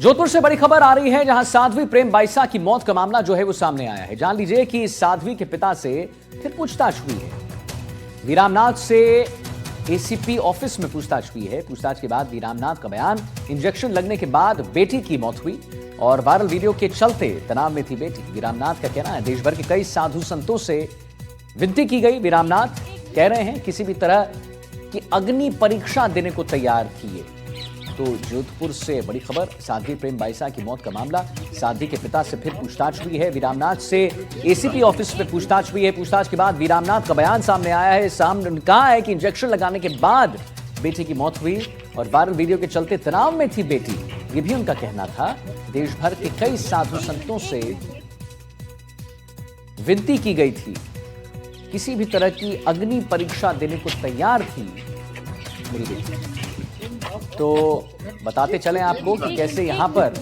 जोधपुर से बड़ी खबर आ रही है, जहां साध्वी प्रेम बाइसा की मौत का मामला जो है वो सामने आया है। जान लीजिए कि साध्वी के पिता से फिर पूछताछ हुई है। वीरामनाथ से एसीपी ऑफिस में पूछताछ हुई है। पूछताछ के बाद वीरामनाथ का बयान, इंजेक्शन लगने के बाद बेटी की मौत हुई और वायरल वीडियो के चलते तनाव में थी बेटी। वीरामनाथ का कहना है, देश भर के कई साधु संतों से विनती की गई। वीरामनाथ कह रहे हैं किसी भी तरह की अग्नि परीक्षा देने को तैयार थी। तो जोधपुर से बड़ी खबर, साध्वी प्रेम बाइसा की मौत का मामला। साध्वी के पिता से फिर पूछताछ हुई है। वीरामनाथ से एसीपी ऑफिस में पूछताछ हुई है। पूछताछ के बाद वीरामनाथ का बयान सामने आया है। सामने कहा है कि इंजेक्शन लगाने के बाद बेटी की मौत हुई और वायरल वीडियो के चलते तनाव में थी बेटी, ये भी उनका कहना था। देश भर के कई साधु संतों से विनती की गई थी, किसी भी तरह की अग्नि परीक्षा देने को तैयार थी मेरी बेटी। तो बताते चलें आपको कि कैसे यहां पर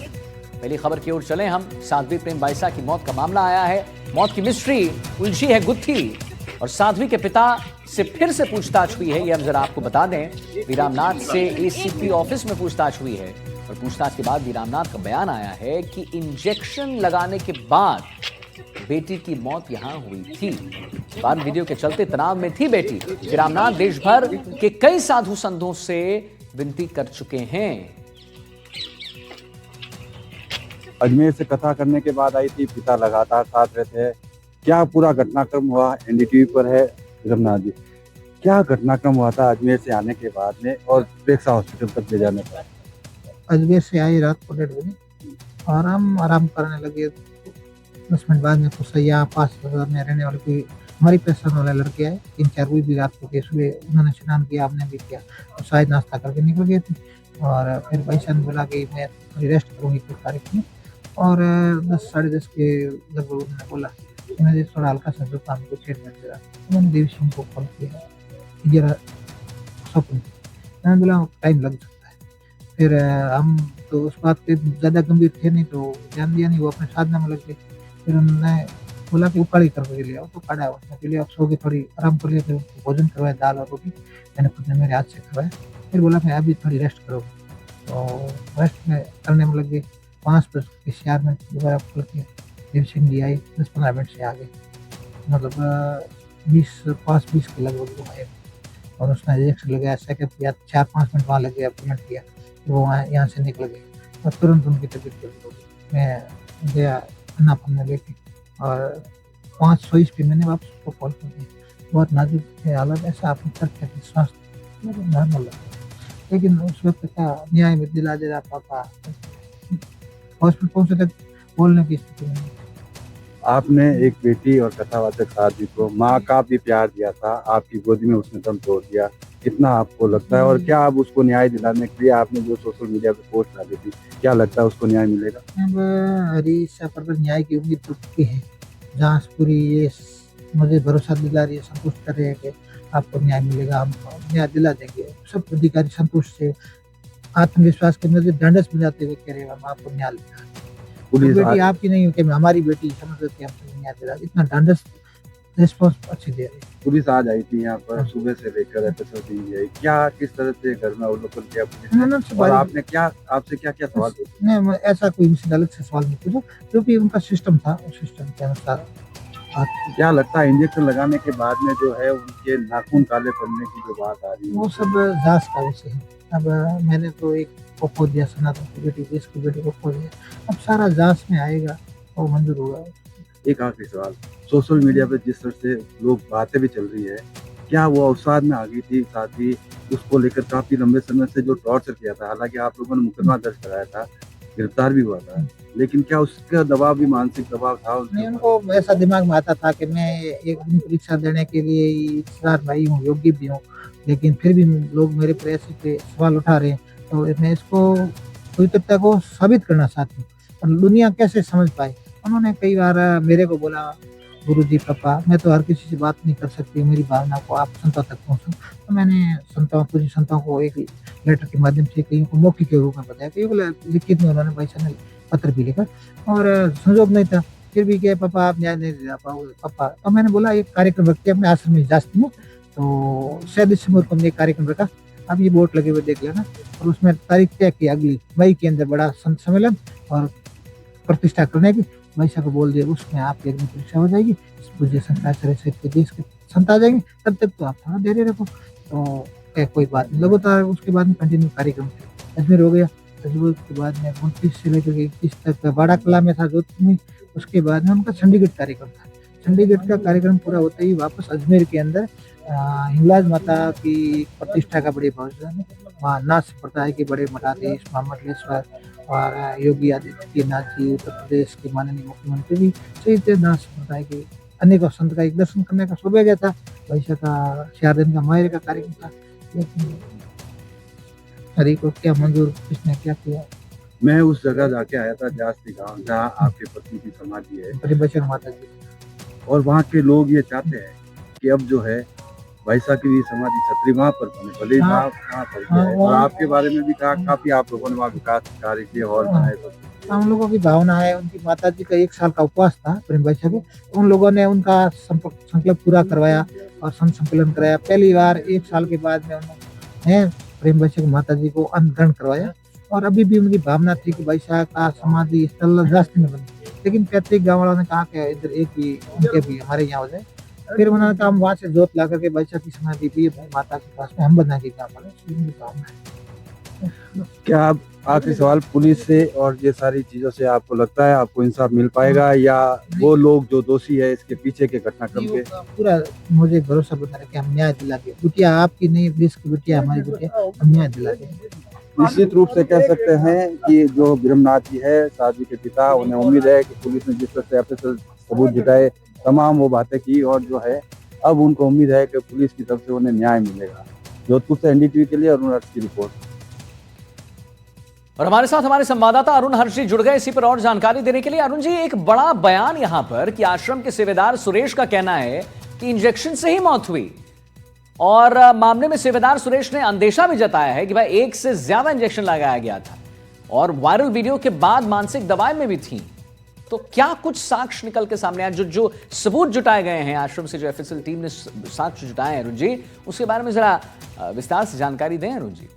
पहली खबर की ओर चलें हम। साध्वी प्रेम बाइसा की मौत का मामला आया है। मौत की मिस्ट्री उलझी है गुत्थी और साध्वी के पिता से फिर से पूछताछ हुई है। ये हम जरा आपको बता दें, वीरामनाथ से एसीपी ऑफिस में पूछताछ हुई है और पूछताछ के बाद वीरामनाथ का बयान आया है कि इंजेक्शन लगाने के बाद बेटी की मौत यहां हुई थी। वायरल वीडियो के चलते तनाव में थी बेटी। वीरामनाथ देश भर के कई साधु संतों से विनती कर चुके हैं। अजमेर से कथा करने के बाद आई थी, पिता लगातार साथ रहते हैं। क्या पूरा घटनाक्रम हुआ एनडीटीवी पर है रमनाथ जी। क्या घटनाक्रम हुआ था अजमेर से आने के बाद में और प्रेक्षा हॉस्पिटल तक ले जाने पर? अजमेर से आई रात को 1:30 बजे और हम आराम करने लगे। 10 मिनट बाद में कुछ यहाँ पास में रहने वाले कोई हमारी पेशा वाले लड़के आए, 3-4 भी रात को के सुबह उन्होंने स्नान किया, हमने भी किया और शायद नाश्ता करके निकल गए थे। और फिर बाइसा ने बोला कि मैं थोड़ी रेस्ट करूँगी कुछ तारीख में, और 10 साढ़े 10 के लगभग उन्होंने बोला कि मुझे थोड़ा हल्का सा जुकाम को चेट में दे रहा। मैंने देवी सिंह को कॉल किया, जरा स्वप्न, मैंने बोला टाइम लग सकता है। फिर हम तो उस बात पे ज़्यादा गंभीर थे नहीं तो ध्यान दिया नहीं, वो अपने साधना में लग गए। फिर उन्होंने बोला कि उकाड़ी करके ले आओ, तो काढ़ा उसने पी लिया। अब सो के थोड़ी आराम कर लिया, फिर भोजन करवाया, दाल और रोटी मैंने खुद ने मेरे हाथ से करवाया। फिर बोला मैं अभी थोड़ी रेस्ट करो, तो रेस्ट में करने में लग गए। 5 बज के 4 मिनट दोबारा खोल के देव सिंह जी आई, 10-15 मिनट से आ गए, मतलब 20 के लगभग वो आए और उसने इंजेक्शन लगाया। सेकंड या 4-5 मिनट वहाँ लग गया, पेमेंट किया, वो वहाँ यहाँ से निकल गए और तुरंत उनकी तबीयत बिगड़ गई। मैं गया अन्नापुर में लेके और 500 ईस्वी मैंने वापस उसको कॉल कर दिया। बहुत नाजुक थे हालत, ऐसा आपने करते थे, स्वास्थ्य नॉर्मल लगा, लेकिन उस वक्त का न्याय में दिला दे रहा पापा हॉस्पिटल पहुंचे तक बोलने की स्थिति में। आपने एक बेटी और कथावाचक साध्वी को माँ का भी प्यार दिया था, आपकी गोदी में उसने दम तोड़ दिया। कितना आपको लगता है और क्या आप उसको न्याय दिलाने के लिए आपने जो सोशल मीडिया पे पोस्ट डाली थी, क्या लगता है उसको न्याय मिलेगा? अब हरीशा पर न्याय की उम्मीद टूट चुकी है। जांच पूरी ये मुझे भरोसा दिला रही है, संतुष्ट कर रहे हैं कि आपको न्याय मिलेगा, हम न्याय दिला देंगे। सब अधिकारी संतुष्ट से आत्मविश्वास के मुझे ढांढस बजाते हुए कह रहे हैं हम आपको न्याय दिला। पुलिस बेटी आपकी नहीं कि हमारी बेटी समझ सकती है, हमको न्याय दिला, इतना ढांढस रिस्पॉन्स अच्छी दे रही है। पुलिस आज आई थी यहाँ पर सुबह से लेकर एपिसोड आई, क्या किस तरह से घर में अवलोकन किया पुलिस ने और आपने क्या आपसे क्या क्या सवाल पूछे? नहीं, ऐसा कोई मुझसे अलग से सवाल नहीं पूछा, जो भी उनका सिस्टम था उस सिस्टम के अनुसार। क्या लगता है इंजेक्शन लगाने के बाद में जो है उनके नाखून काले पड़ने की जो बात आ रही है, वो सब जांच का विषय है। अब मैंने तो एक को खो दिया, सनातन की बेटी, देश की बेटी को खो दिया, अब सारा जांच में आएगा और मंजूर होगा। एक आखिरी सवाल, सोशल मीडिया पे जिस तरह से लोग बातें भी चल रही है, क्या वो अवसाद में आ गई थी? साथ ही उसको लेकर काफी लंबे समय से जो टॉर्चर किया था, हालांकि आप लोगों ने मुकदमा दर्ज कराया था, गिरफ्तार भी हुआ था, लेकिन क्या उसका दबाव भी मानसिक दबाव था? नहीं, उनको ऐसा दिमाग में आता था कि मैं एक अपनी परीक्षा देने के लिए इच्छार भाई हूँ, योग्य भी हूँ, लेकिन फिर भी लोग मेरे पर ऐसे पे सवाल उठा रहे हैं, तो मैं इसको पवित्रता को साबित करना चाहती हूँ और दुनिया कैसे समझ पाए। उन्होंने कई बार मेरे को बोला, गुरुजी पापा मैं तो हर किसी से बात नहीं कर सकती, मेरी भावना को आप संतों तक पहुँचो। तो मैंने पूजी संतों को एक लेटर के माध्यम से कहीं को मौखिक के रूप में बताया, कई लिखित में उन्होंने बाइसा ने पत्र भी लिखा और संजोग नहीं था, फिर भी क्या पापा आप न्याय नहीं दिला पाओगे पापा। तो मैंने बोला एक कार्यक्रम रखते अपने आश्रम में जाती हूँ, तो 6 दिसंबर को हमने एक कार्यक्रम रखा अब ये बोर्ड लगे हुए देख लेना, और उसमें तारीख तय की अगली मई के अंदर बड़ा संत सम्मेलन और प्रतिष्ठा करने की। वैसा को बोल दिया उसमें आपकी अग्नि परीक्षा हो जाएगी, पूज्य शंकराचार्य सहित के देश के संत आ जाएंगे, तब तक तो आप थोड़ा धैर्य रखो। तो क्या कोई बात नहीं, लगातार उसके बाद में कंटिन्यू कार्यक्रम अजमेर हो गया। अजमेर के बाद में 29 से लेकर 31 तक बाड़ा कला में था जोधपुर में। उसके बाद में उनका चंडीगढ़ कार्यक्रम था। चंडीगढ़ का कार्यक्रम पूरा होते ही वापस अजमेर के अंदर हिंगलाज माता की प्रतिष्ठा का बड़ी भव्य है। वहाँ नाथ संप्रदाय के बड़े मठाधीश महामंडलेश्वर और योगी आदित्यनाथ जी, उत्तर प्रदेश के माननीय मुख्यमंत्री भी सहित नाथ संप्रदाय के अनेकों संत का एक दर्शन करने का सौभाग्य था। वैसा का 4 दिन का मायरे का कार्यक्रम था, लेकिन हरि को क्या मंजूर, किसने क्या किया। मैं उस जगह जाके आया था जास्ती गांव, जहाँ आपके पत्नी की समाधि है, परिबचन माता जी, और वहाँ के लोग ये चाहते हैं कि अब जो है भाईसा की भी समाधि छतरी वहाँ पर बने, भले ही हाँ, वहाँ पर है। और आपके बारे में भी कहा काफी आप लोगों ने वहाँ विकास कार्य किए और बनाए। तो हम लोगों की भावना है, उनकी माता जी का 1 साल का उपवास था प्रेम भाईसा के, उन लोगों ने उनका संकल्प पूरा करवाया और संत सम्मेलन कराया। पहली बार 1 साल के बाद में उन्होंने प्रेम भाईसा की माता जी को अन्न ग्रहण करवाया। और अभी भी उनकी भावना थी कि भाईसा का समाधि स्थल रास्ते में बने, लेकिन पैतृक गाँव वालों ने कहा कि इधर एक भी उनके भी हमारे यहाँ हो जाए। फिर उन्होंने कहा हम वहाँ से जोत ला करके भाईसा की समाधि भी माता के पास में हम बना के गाँव वाले। क्या आप, आखिरी सवाल, पुलिस से और ये सारी चीजों से आपको लगता है आपको इंसाफ मिल पाएगा, या वो लोग जो दोषी है इसके पीछे के घटनाक्रम के? पूरा मुझे भरोसा बता रहे कि हम न्याय दिला के, बिटिया आपकी नहीं, देश की बिटिया हमारी बिटिया, हम न्याय दिला देंगे। निश्चित रूप से कह सकते हैं कि जो ब्रह्मनाथ जी है साध्वी के पिता, उन्हें उम्मीद है कि पुलिस ने जिस तरह से सबूत जुटाए, तमाम वो बातें की, और जो है अब उनको उम्मीद है कि पुलिस की तरफ से उन्हें न्याय मिलेगा। जोधपुर से एनडीटीवी के लिए अरुण हर्ष की रिपोर्ट। और हमारे साथ हमारे संवाददाता अरुण हर्ष जी जुड़ गए इसी पर और जानकारी देने के लिए। अरुण जी, एक बड़ा बयान यहां पर कि आश्रम के सेवेदार सुरेश का कहना है कि इंजेक्शन से ही मौत हुई, और मामले में सेवेदार सुरेश ने अंदेशा भी जताया है कि भाई 1 से ज्यादा इंजेक्शन लगाया गया था, और वायरल वीडियो के बाद मानसिक दवाएं में भी थी। तो क्या कुछ साक्ष्य निकल के सामने आया, जो सबूत जुटाए गए हैं आश्रम से, जो एफएसएल टीम ने साक्ष्य जुटाए हैं, अरुण जी, उसके बारे में जरा विस्तार से जानकारी दें अरुण जी।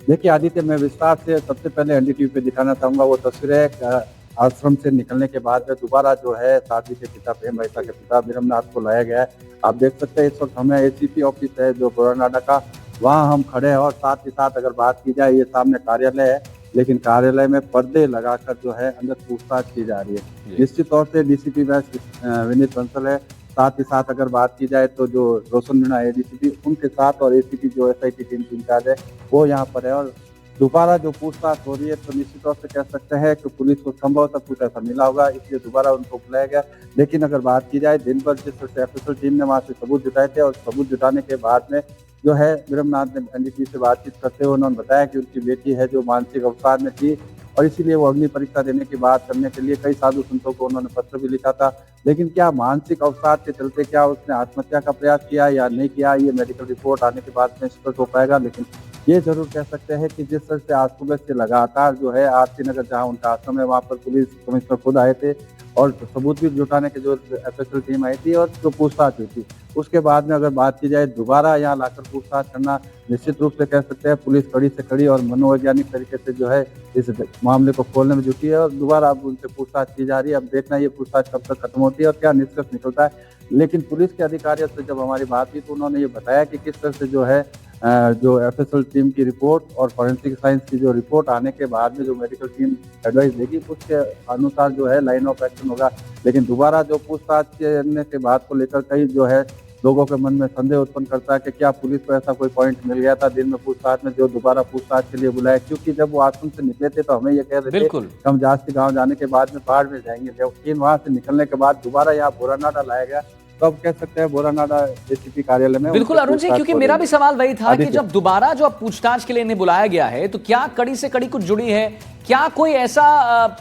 देखिए आदित्य, मैं विस्तार से सबसे पहले एनडीटीवी पे दिखाना चाहूंगा वो तस्वीरें आश्रम से निकलने के बाद में दोबारा जो है साध्वी के पिता प्रेम भाईसा के पिता ब्रह्मनाथ को लाया गया है। आप देख सकते हैं इस वक्त हमें एसीपी ऑफिस है जो बोरानाडा का, वहाँ हम खड़े हैं, और साथ ही साथ अगर बात की जाए, ये सामने कार्यालय है, लेकिन कार्यालय में पर्दे लगाकर जो है अंदर पूछताछ की जा रही है। निश्चित तौर से डीसीपी वेस्ट विनीत बंसल है, साथ ही साथ अगर बात की जाए तो जो रोशन मीणा है डीसीपी, उनके साथ, और एसीपी जो एसआईटी टीम की इंचार्ज है वो यहाँ पर है। और दोबारा जो पूछताछ हो रही है, तो निश्चित तौर से कह सकते हैं कि पुलिस को संभवतः कुछ ऐसा मिला होगा, इसलिए दोबारा उनको बुलाया गया। लेकिन अगर बात की जाए, दिन भर जिस तरह से एफएसएल टीम ने वहाँ से सबूत जुटाए थे, और सबूत जुटाने के बाद में जो है ब्रह्मनाथ ने एनडीटीवी से बातचीत करते हुए उन्होंने बताया कि उनकी बेटी है जो मानसिक अवसाद में थी, और इसीलिए वो अग्नि परीक्षा देने की बात करने के लिए कई साधु संतों को उन्होंने पत्र भी लिखा था। लेकिन क्या मानसिक अवसाद के चलते क्या उसने आत्महत्या का प्रयास किया या नहीं किया, ये मेडिकल रिपोर्ट आने के बाद में स्पष्ट हो पाएगा। लेकिन ये जरूर कह सकते हैं कि जिस तरह से आज सुबह से लगातार जो है आरती नगर जहाँ उनका आश्रम है वहाँ पर पुलिस कमिश्नर खुद आए थे, और सबूत भी जुटाने के जो एफएसएल टीम आई थी और जो पूछताछ हुई थी, उसके बाद में अगर बात की जाए दोबारा यहाँ लाकर पूछताछ करना, निश्चित रूप से कह सकते हैं पुलिस कड़ी से कड़ी और मनोवैज्ञानिक तरीके से जो है इस मामले को खोलने में जुटी है, और दोबारा अब उनसे पूछताछ की जा रही है। अब देखना ये पूछताछ कब तक खत्म होती है और क्या निष्कर्ष निकलता है। लेकिन पुलिस के अधिकारियों से जब हमारी बात हुई तो उन्होंने ये बताया कि किस तरह से जो है जो एफएसएल टीम की रिपोर्ट और फॉरेंसिक साइंस की जो रिपोर्ट आने के बाद में जो मेडिकल टीम एडवाइस देगी, उसके अनुसार जो है लाइन ऑफ एक्शन होगा। लेकिन दोबारा जो पूछताछ करने के बाद को लेकर कई जो है लोगों के मन में संदेह उत्पन्न करता है कि क्या पुलिस को ऐसा कोई पॉइंट मिल गया था दिन में पूछताछ में जो दोबारा पूछताछ के लिए बुलाया, क्योंकि जब वो आश्रम से निकले थे तो हमें ये कह रहे थे कि हम जास्ती गाँव जाने के बाद में पहाड़ में जाएंगे, लेकिन वहाँ से निकलने के बाद दोबारा यहाँ बोरानाडा लाया गया। तो अब कह सकते हैं बोरानाडा एसीपी कार्यालय में। बिल्कुल अरुण जी, क्योंकि मेरा भी सवाल वही था कि जब दोबारा जो पूछताछ के लिए इन्हें बुलाया गया है तो क्या कड़ी से कड़ी कुछ जुड़ी है, क्या कोई ऐसा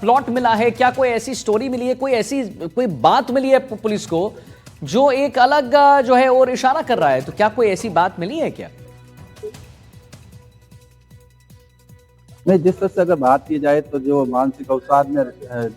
प्लॉट मिला है, क्या कोई ऐसी स्टोरी मिली है, कोई बात मिली है पुलिस को जो एक अलग जो है और इशारा कर रहा है, तो क्या कोई ऐसी बात मिली है क्या? नहीं, जिस तरह से अगर बात की जाए तो जो मानसिक अवसाद में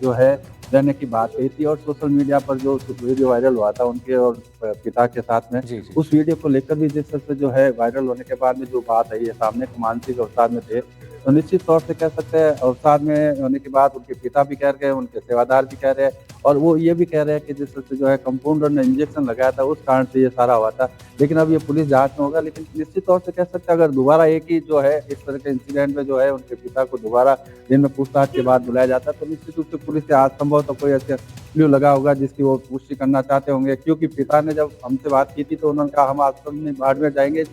जो है देने की बात कही थी। और सोशल मीडिया पर जो वीडियो वायरल हुआ था उनके और पिता के साथ में, जी, जी। उस वीडियो को लेकर भी जिस तरह से जो है वायरल होने के बाद में जो बात आई है सामने, मानसिक अवसाद में थे, तो निश्चित तौर से कह सकते हैं अवसाद में होने के बाद उनके पिता भी कह रहे हैं, उनके सेवादार भी कह रहे हैं, और वो ये भी कह रहे हैं कि जिस तरह से जो है कंपाउंडर ने इंजेक्शन लगाया था उस कारण से ये सारा हुआ था। लेकिन अब ये पुलिस जांच में होगा। लेकिन निश्चित तौर से कह सकते हैं अगर दोबारा एक ही जो है इस तरह के इंसिडेंट में जो है उनके पिता को दोबारा दिन में पूछताछ के बाद बुलाया जाता है, तो निश्चित रूप से पुलिस से आज संभव तो कोई ऐसे क्लू लगा होगा जिसकी वो पुष्टि करना चाहते होंगे। क्योंकि पिता ने जब हमसे बात की थी तो उन्होंने कहा हम आश्रम में बाड़मेर जाएंगे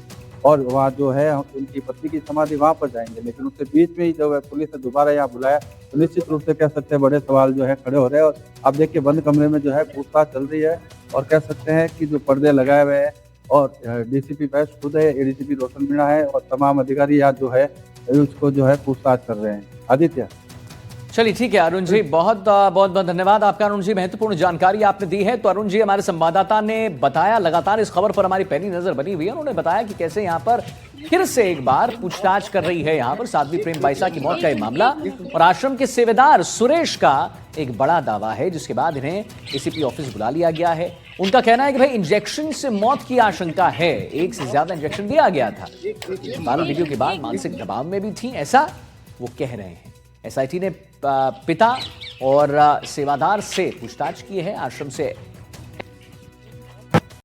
और वहाँ जो है हम उनकी पत्नी की समाधि वहाँ पर जाएंगे। लेकिन उसके बीच में ही जब पुलिस ने दोबारा यहाँ बुलाया तो निश्चित रूप से कह सकते हैं बड़े सवाल जो है खड़े हो रहे हैं। और अब देखिए बंद कमरे में जो है पूछताछ चल रही है और कह सकते हैं कि जो पर्दे लगाए हुए हैं और डीसीपी वैस्ट खुद है, एडीसीपी रोशन मीणा है और तमाम अधिकारी यहाँ जो है उसको जो है पूछताछ कर रहे हैं। आदित्य, चलिए ठीक है अरुण जी, बहुत बहुत धन्यवाद आपका। अरुण जी, महत्वपूर्ण जानकारी आपने दी है। तो अरुण जी, हमारे संवाददाता ने बताया, लगातार इस खबर पर हमारी पैनी नजर बनी हुई है। उन्होंने बताया कि कैसे यहाँ पर फिर से एक बार पूछताछ कर रही है यहाँ पर साध्वी प्रेम बाईसा की मौत का ये मामला, और आश्रम के सेवेदार सुरेश का एक बड़ा दावा है जिसके बाद इन्हें एसीपी ऑफिस बुला लिया गया है। उनका कहना है कि भाई इंजेक्शन से मौत की आशंका है, एक से ज्यादा इंजेक्शन दिया गया था। वायरल वीडियो के बाद मानसिक दबाव में भी थी, ऐसा वो कह रहे हैं। एसआईटी ने पिता और सेवादार से पूछताछ की है। आश्रम से